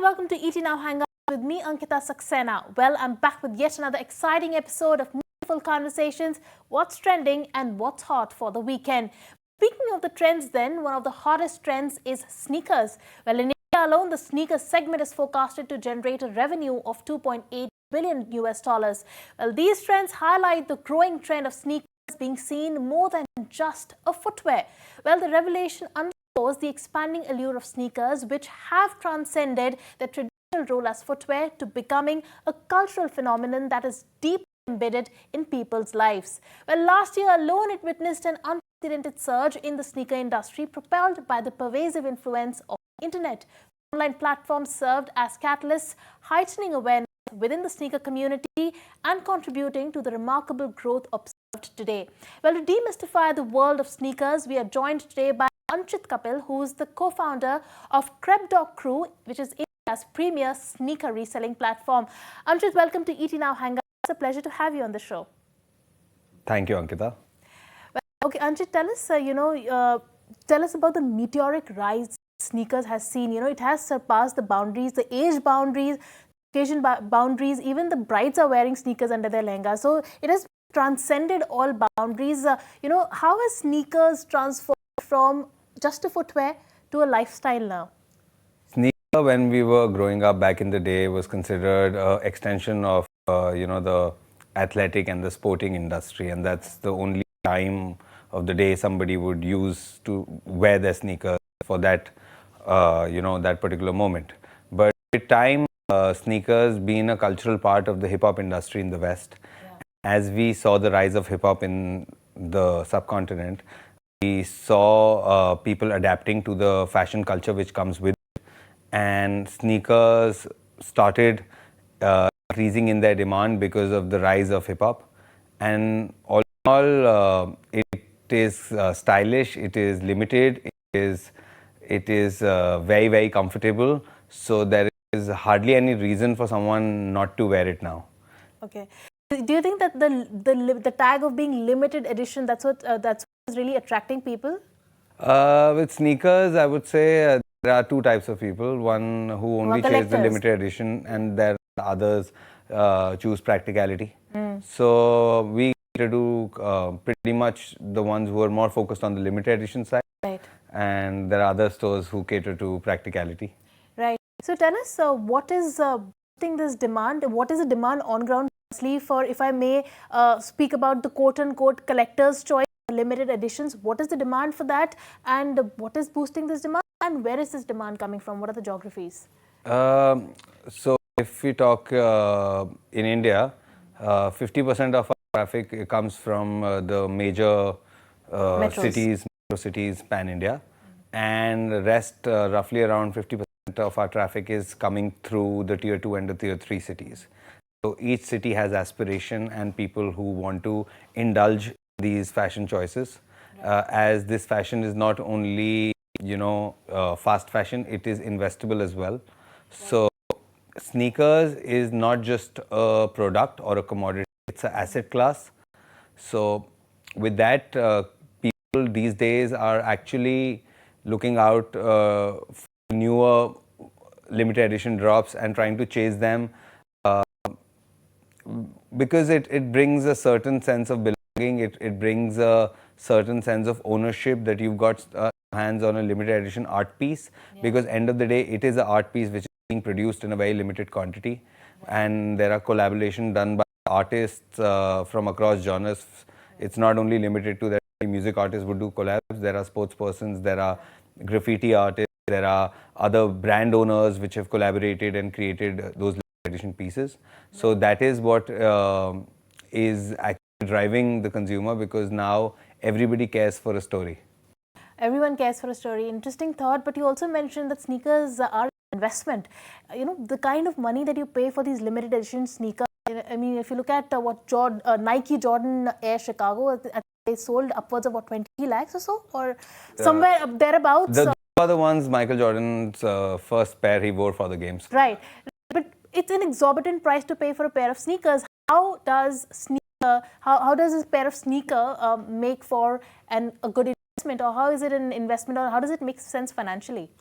welcome to Now Hangouts with me, Ankita Saxena. Well, I'm back with yet another exciting episode of meaningful conversations, what's trending and what's hot for the weekend. Speaking of the trends then, one of the hottest trends is sneakers. Well, in India alone, the sneakers segment is forecasted to generate a revenue of $2.8 billion US. Well, these trends highlight the growing trend of sneakers being seen more than just a footwear. Well, the revelation underscores the expanding allure of sneakers, which have transcended the traditional role as footwear to becoming a cultural phenomenon that is deeply embedded in people's lives. Well, last year alone, it witnessed an unprecedented surge in the sneaker industry, propelled by the pervasive influence of the internet. Online platforms served as catalysts, heightening awareness within the sneaker community and contributing to the remarkable growth observed today. Well, to demystify the world of sneakers, we are joined today by Anchit Kapil, who is the co-founder of Crepdog Crew, which is India's premier sneaker reselling platform. Anchit, welcome to Now Hangouts. It's a pleasure to have you on the show. Thank you, Ankita. Well, okay, Anchit, tell us, tell us about the meteoric rise sneakers has seen. It has surpassed the boundaries, the age boundaries, occasion boundaries. Even the brides are wearing sneakers under their lehenga. So it has transcended all boundaries. How has sneakers transformed from just a footwear to a lifestyle now? Sneaker, when we were growing up back in the day, was considered an extension of, the athletic and the sporting industry. And that's the only time of the day somebody would use to wear their sneakers for that, that particular moment. But with time, sneakers being a cultural part of the hip-hop industry in the West, as we saw the rise of hip-hop in the subcontinent, we saw people adapting to the fashion culture which comes with it, and sneakers started increasing in their demand because of the rise of hip-hop. And all in all, it is stylish, it is limited, it is very, very comfortable. So there is hardly any reason for someone not to wear it now. Okay. Do you think that the tag of being limited edition, that's what is really attracting people? With sneakers, I would say there are two types of people. One who only chase the limited edition, and there are others choose practicality. So we cater to pretty much the ones who are more focused on the limited edition side. Right. And there are other stores who cater to practicality. Right. So tell us, what is boosting this demand? What is the demand on ground? For, if I may speak about the quote-unquote collector's choice, limited editions, what is the demand for that, and what is boosting this demand, and where is this demand coming from? What are the geographies? So if we talk in India, 50% of our traffic comes from the major cities, metro cities, pan-India, and the rest, roughly around 50% of our traffic is coming through the tier 2 and the tier 3 cities. So each city has aspiration and people who want to indulge these fashion choices. As this fashion is not only, fast fashion, it is investable as well. So sneakers is not just a product or a commodity, it's an asset class. So with that, people these days are actually looking out for newer limited edition drops and trying to chase them. Because it brings a certain sense of belonging, it brings a certain sense of ownership that you've got hands on a limited edition art piece. Because end of the day, it is an art piece which is being produced in a very limited quantity, and there are collaboration done by artists from across genres. It's not only limited to that music artists would do collabs. There are sports persons, there are graffiti artists, there are other brand owners which have collaborated and created those edition pieces. So that is what is actually driving the consumer, because now everybody cares for a story. Everyone cares for a story. Interesting thought. But you also mentioned that sneakers are an investment. The kind of money that you pay for these limited edition sneakers. I mean, if you look at what Nike Jordan Air Chicago, they sold upwards of 20 lakhs or so, or somewhere up thereabouts. Those are the ones Michael Jordan's first pair he wore for the games. Right. But it's an exorbitant price to pay for a pair of sneakers. How does this pair of sneaker make for a good investment, or how is it an investment, or how does it make sense financially?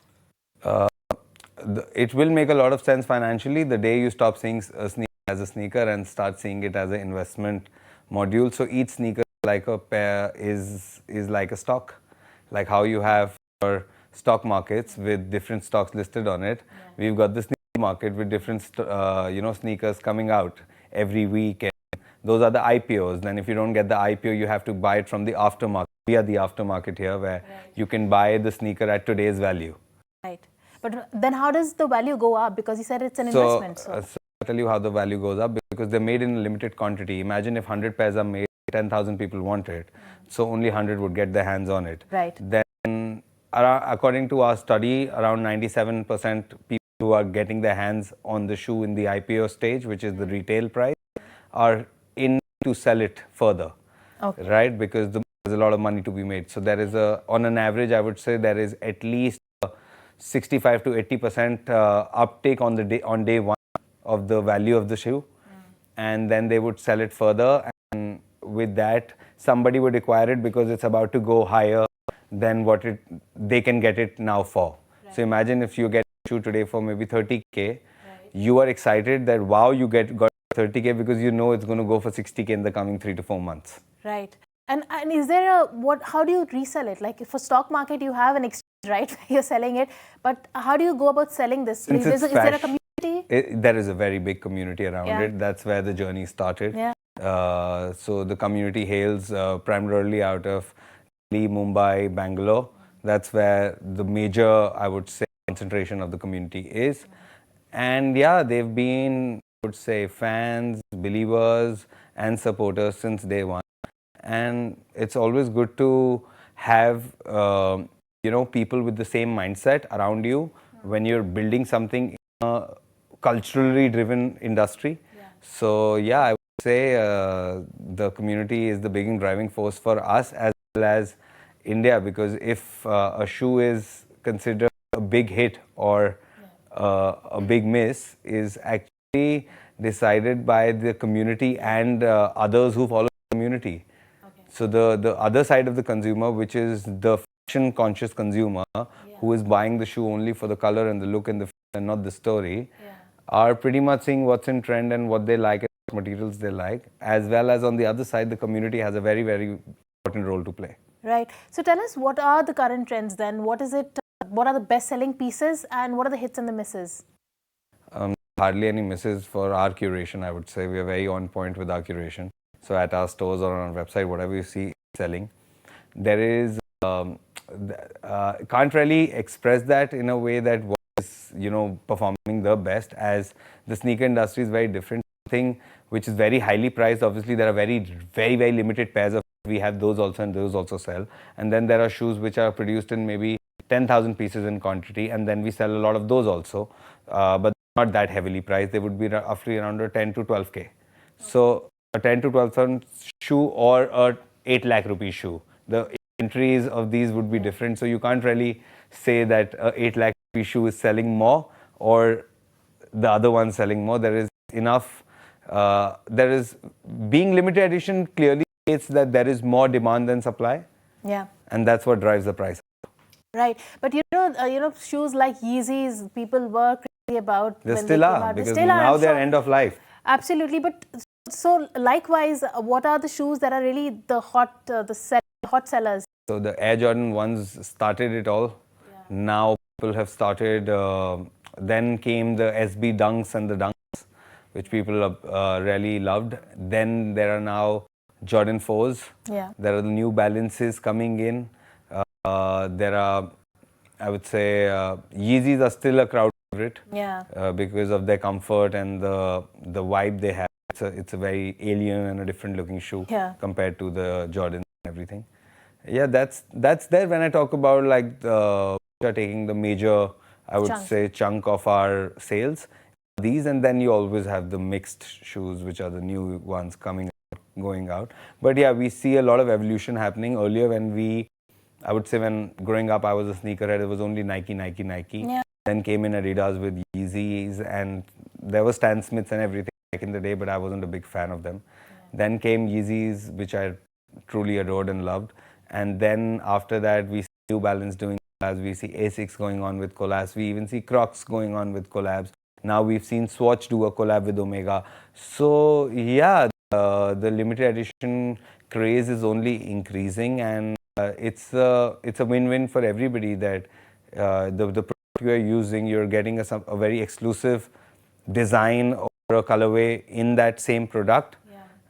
it will make a lot of sense financially the day you stop seeing a sneaker as a sneaker and start seeing it as an investment module. So each sneaker like a pair is like a stock, like how you have your stock markets with different stocks listed on it. We've got the sneaker market with different sneakers coming out every week. And those are the IPOs. Then if you don't get the IPO, you have to buy it from the aftermarket. We are the aftermarket here, where you can buy the sneaker at today's value. Right. But then how does the value go up? Because you said it's an investment. So I'll tell you how the value goes up, because they're made in a limited quantity. Imagine if 100 pairs are made, 10,000 people want it. So only 100 would get their hands on it. Right. Then, according to our study, around 97% people who are getting their hands on the shoe in the IPO stage, which is the retail price, are in to sell it further. Okay. Right? Because there's a lot of money to be made. So there is on an average, I would say there is at least 65 to 80% uptake on day one of the value of the shoe, and then they would sell it further, and with that somebody would acquire it because it's about to go higher than what they can get it now for. Right. So imagine if you get a shoe today for maybe 30k, you are excited that wow, you got 30k, because you know it's going to go for 60k in the coming 3 to 4 months. Right. And is there how do you resell it? Like for stock market, you have an exchange, right? You're selling it, but how do you go about selling this? Is there a community? There is a very big community around it. That's where the journey started. Yeah. So the community hails primarily out of Delhi, Mumbai, Bangalore. That's where the major, I would say, concentration of the community is. And yeah, they've been, I would say, fans, believers, and supporters since day one. And it's always good to have people with the same mindset around you when you're building something in a culturally driven industry. So yeah, I would say the community is the big driving force for us as well as India, because if a shoe is considered a big hit or a big miss, is actually decided by the community and others who follow the community. So the other side of the consumer, which is the fashion conscious consumer, who is buying the shoe only for the color and the look and the feel and not the story, are pretty much seeing what's in trend and what they like and what materials they like, as well as on the other side, the community has a very, very important role to play. Right. So tell us, what are the current trends then? What is it? What are the best selling pieces and what are the hits and the misses? Hardly any misses for our curation, I would say. We are very on point with our curation. So at our stores or on our website, whatever you see selling, there is, can't really express that in a way that what is, performing the best, as the sneaker industry is very different. Thing which is very highly priced, obviously there are very, very, very limited pairs of, we have those also and those also sell. And then there are shoes which are produced in maybe 10,000 pieces in quantity, and then we sell a lot of those also, but not that heavily priced. They would be roughly around 10 to 12k. So a 10 to 12,000 shoe or a 8 lakh rupee shoe, the entries of these would be different. So you can't really say that a 8 lakh rupee shoe is selling more or the other one selling more. There is enough, there is, being limited edition clearly states that there is more demand than supply. Yeah. And that's what drives the price. Right. But shoes like Yeezys, people were crazy about. They still are, because now they're end of life. Absolutely. But so likewise, what are the shoes that are really the hot sellers? So the Air Jordan 1s started it all. Now people have started, then came the SB Dunks and the Dunks, which people really loved. Then there are now Jordan 4s. Yeah. There are the New Balances coming in. There are, I would say, Yeezys are still a crowd favorite. Yeah. Because of their comfort and the vibe they have. It's a very alien and a different looking shoe compared to the Jordan and everything. Yeah, that's there when I talk about like which are taking the major, I would say, chunk of our sales. These, and then you always have the mixed shoes, which are the new ones coming out, going out. But yeah, we see a lot of evolution happening. Earlier I would say when growing up, I was a sneakerhead. It was only Nike. Yeah. Then came in Adidas with Yeezys, and there was Stan Smiths and everything back in the day, but I wasn't a big fan of them. Then came Yeezys, which I truly adored and loved. And then after that, we see New Balance doing collabs. We see Asics going on with collabs. We even see Crocs going on with collabs. Now we've seen Swatch do a collab with Omega. So yeah, the limited edition craze is only increasing, and it's a win-win for everybody that the product you are using, you're getting a very exclusive design or a colorway in that same product,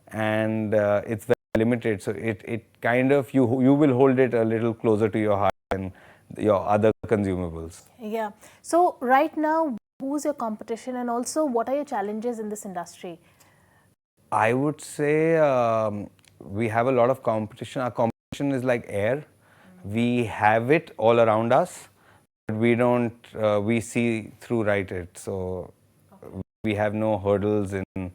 and it's very limited. So it kind of you will hold it a little closer to your heart than your other consumables. Yeah. So right now, who's your competition, and also what are your challenges in this industry? I would say we have a lot of competition. Our competition is like air. We have it all around us, but we don't. We see through it. So we have no hurdles in.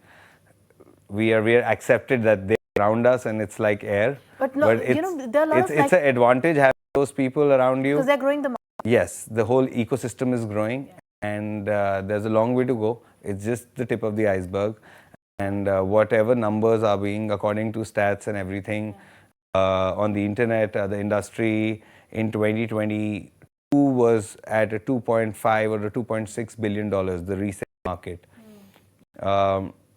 We are accepted that they're around us, and it's like air. But no, it's, there are a lot of it's an advantage having those people around you. because they're growing the market. Yes, the whole ecosystem is growing, and there's a long way to go. It's just the tip of the iceberg, and whatever numbers are being, according to stats and everything, on the internet, the industry in 2022 was at a 2.5 or a 2.6 billion dollars, the resale market.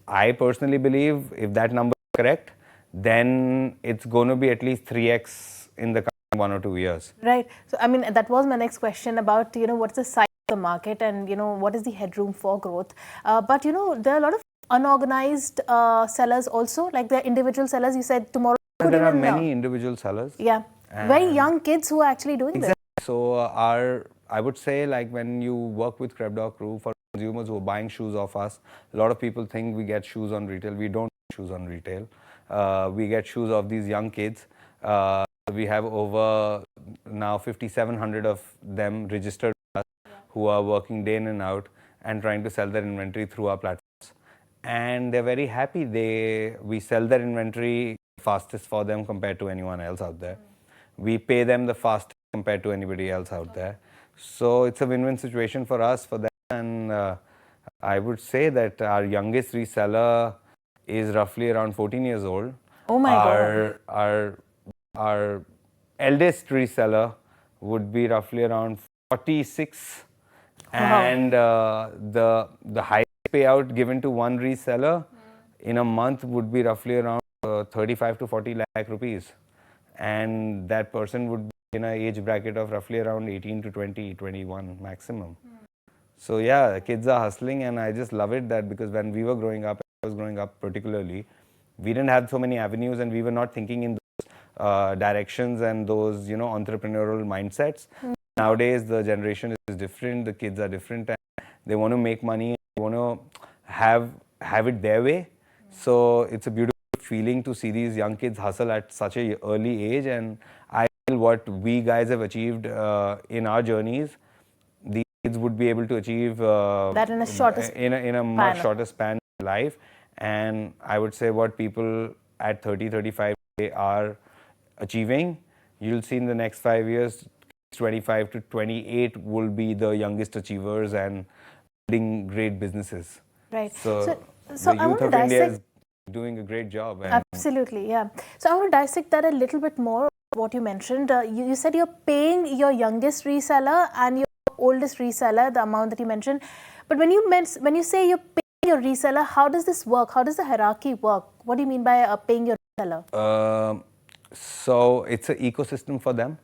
I personally believe if that number is correct, then it's going to be at least 3x in the coming 1 or 2 years. Right. So, I mean, that was my next question about, what's the size of the market and, what is the headroom for growth. But, there are a lot of unorganized sellers also, like the individual sellers. You said tomorrow. There are many individual sellers. Yeah. Very young kids who are actually doing this. So I would say, like, when you work with Crepdog Crew, for consumers who are buying shoes off us, a lot of people think we get shoes on retail. We don't get shoes on retail. We get shoes of these young kids. We have over now 5,700 of them registered with us, who are working day in and out and trying to sell their inventory through our platforms. And they're very happy. We sell their inventory fastest for them compared to anyone else out there. We pay them the fastest compared to anybody else out there. So it's a win-win situation for us, for them. And I would say that our youngest reseller is roughly around 14 years old. Oh my God. Our eldest reseller would be roughly around 46. And the highest payout given to one reseller in a month would be roughly around 35 to 40 lakh rupees. And that person would be in an age bracket of roughly around 18 to 20, 21 maximum. So yeah, the kids are hustling, and I just love it that because when we were growing up, I was growing up particularly, we didn't have so many avenues, and we were not thinking in those directions and those, entrepreneurial mindsets. Nowadays, the generation is different, the kids are different, and they want to make money, they want to have it their way. So it's a beautiful feeling to see these young kids hustle at such an early age, and I feel what we guys have achieved in our journeys, these kids would be able to achieve that in a much shorter span of life. And I would say what people at 30, 35 are achieving, you'll see in the next 5 years, 25 to 28 will be the youngest achievers and building great businesses. Right. So the youth of India is doing a great job. Absolutely, yeah. So I want to dissect that a little bit more. What you mentioned, you said you're paying your youngest reseller and your oldest reseller the amount that you mentioned. But when you say you're paying your reseller, how does this work? How does the hierarchy work? What do you mean by paying your reseller? So it's an ecosystem for them.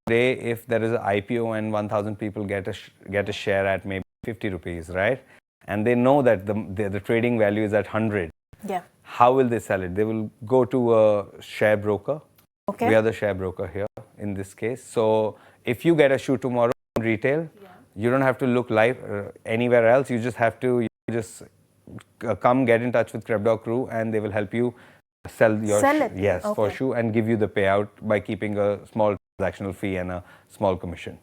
Today, if there is an IPO and 1,000 people get a share at maybe 50 rupees, right? And they know that the trading value is at 100. Yeah. How will they sell it? They will go to a share broker. Okay. We are the share broker here in this case. So if you get a shoe tomorrow in retail, you don't have to look live anywhere else. You just have to come get in touch with Crepdog Crew, and they will help you sell it. Yes, for shoe, and give you the payout by keeping a small transactional fee and a small commission.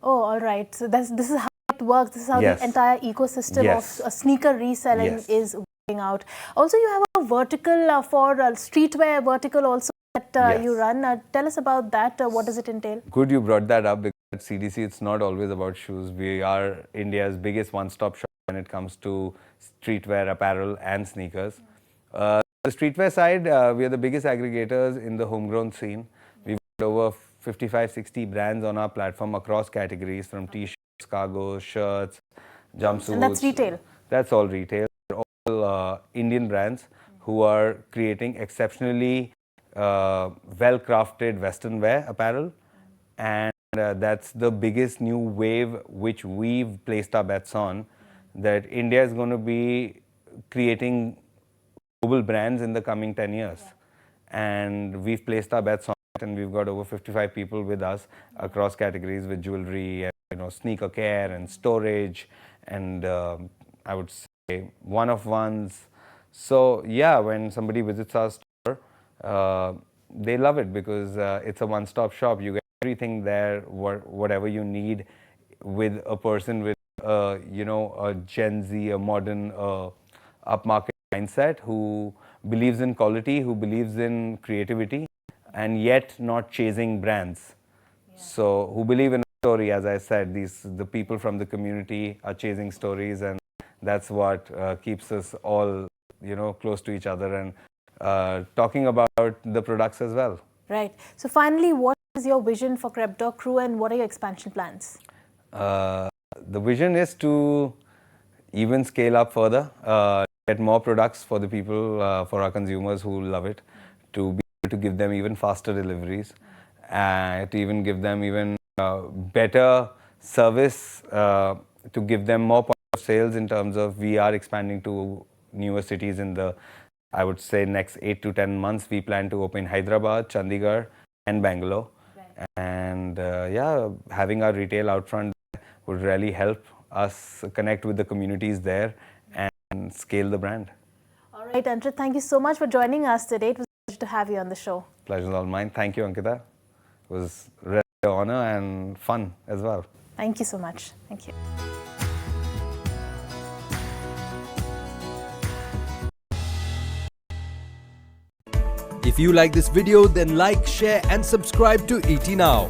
Oh, all right. So this is how it works. This is how the entire ecosystem of sneaker reselling is working out. Also, you have a vertical for streetwear vertical also that you run. Tell us about that. What does it entail? Good you brought that up, because at CDC it's not always about shoes. We are India's biggest one-stop shop when it comes to streetwear, apparel and sneakers. The streetwear side, we are the biggest aggregators in the homegrown scene. We've got over 55, 60 brands on our platform across categories, from t-shirts, cargos, shirts, jumpsuits. And that's retail? That's all retail. All Indian brands who are creating exceptionally well-crafted Western wear apparel. And that's the biggest new wave which we've placed our bets on, that India is going to be creating global brands in the coming 10 years. And we've placed our bets on it, and we've got over 55 people with us across categories, with jewelry and, you know, sneaker care and storage, and I would say one-of-ones. So yeah, when somebody visits our store, they love it because it's a one-stop shop. You get everything there, whatever you need, with a person with you know, a Gen Z, a modern upmarket mindset, who believes in quality, who believes in creativity, and yet not chasing brands. So who believe in a story. As I said, the people from the community are chasing stories, and that's what keeps us all, you know, close to each other and talking about the products as well. Right. So finally, what is your vision for Crepdog Crew, and what are your expansion plans? The vision is to even scale up further, get more products for the people, for our consumers who love it, to be able to give them even faster deliveries, and to even give them even better service, to give them more points of sales, in terms of we are expanding to newer cities in the, I would say, next 8 to 10 months. We plan to open Hyderabad, Chandigarh and Bangalore. Right. And yeah, having our retail out front would really help us connect with the communities there and scale the brand. All right, Anchit, thank you so much for joining us today. It was a pleasure to have you on the show. Pleasure is all mine. Thank you, Ankita. It was really an honor and fun as well. Thank you so much. Thank you. If you like this video, then like, share and subscribe to ET Now.